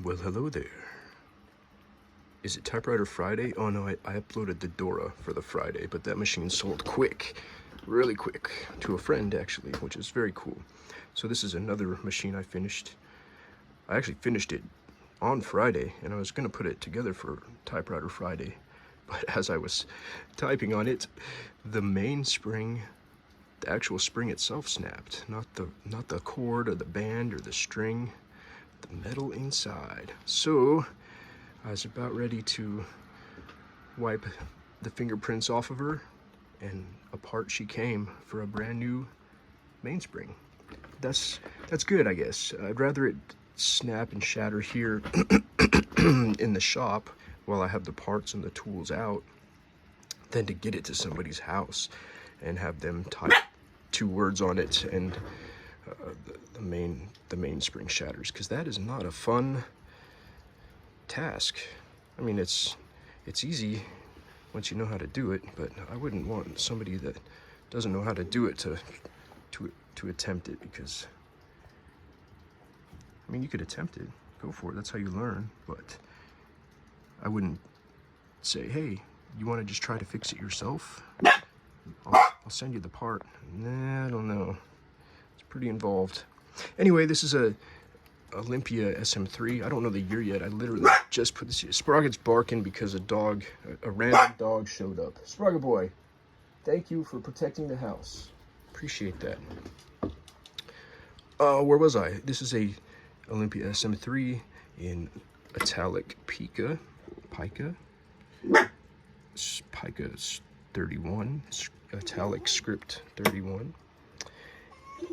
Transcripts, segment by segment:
Well, hello there. Is it Typewriter Friday? Oh no, I uploaded the Dora for the Friday, but that machine sold quick, really quick, to a friend actually, which is very cool. So this is another machine I finished. I actually finished it on Friday, and I was gonna put it together for Typewriter Friday, but as I was typing on it, the main spring, the actual spring itself snapped, not the cord or the band or the string, the metal inside. So I was about ready to wipe the fingerprints off of her, and apart she came for a brand new mainspring. That's good, I guess. I'd rather it snap and shatter here in the shop while I have the parts and the tools out than to get it to somebody's house and have them type 2 words on it and the mainspring shatters, because that is not a fun task. I mean, it's easy once you know how to do it, but I wouldn't want somebody that doesn't know how to do it to attempt it, because I mean, you could attempt it, go for it, that's how you learn, but I wouldn't say, hey, you want to just try to fix it yourself? I'll send you the part. Nah, I don't know, it's pretty involved. Anyway, this is a Olympia SM3. I don't know the year yet. I literally just put this here. Sprocket's barking because a random dog showed up. Sprocket boy, thank you for protecting the house. Appreciate that. Where was I? This is a Olympia SM3 in Italic Pica. Pica 31. Italic script 31.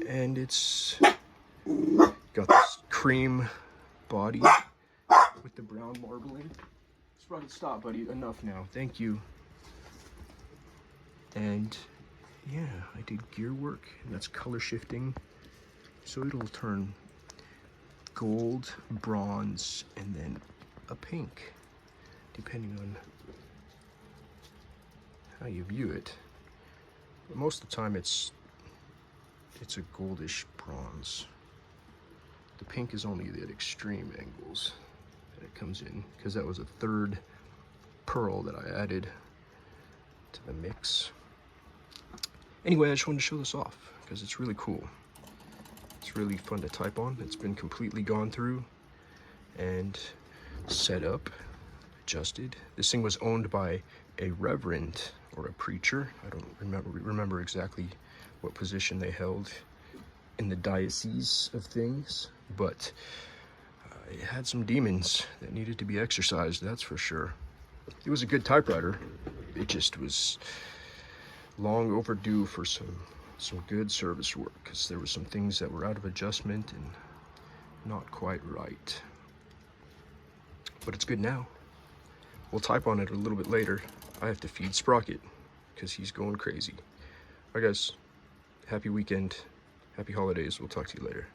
And it's got this cream body with the brown marbling. Sprocket, stop, buddy. Enough now. Thank you. And yeah, I did gear work, and that's color shifting. So it'll turn gold, bronze, and then a pink, depending on how you view it. But most of the time it's a goldish bronze. The pink is only at extreme angles that it comes in, because that was a 3rd pearl that I added to the mix. Anyway, I just wanted to show this off because it's really cool. It's really fun to type on. It's been completely gone through and set up, adjusted. This thing was owned by a reverend or a preacher. I don't remember exactly what position they held in the diocese of things, but it had some demons that needed to be exorcised, that's for sure. It was a good typewriter. It just was long overdue for some good service work, because there were some things that were out of adjustment and not quite right. But it's good now. We'll type on it a little bit later. I have to feed Sprocket because he's going crazy. All right, guys. Happy weekend. Happy holidays. We'll talk to you later.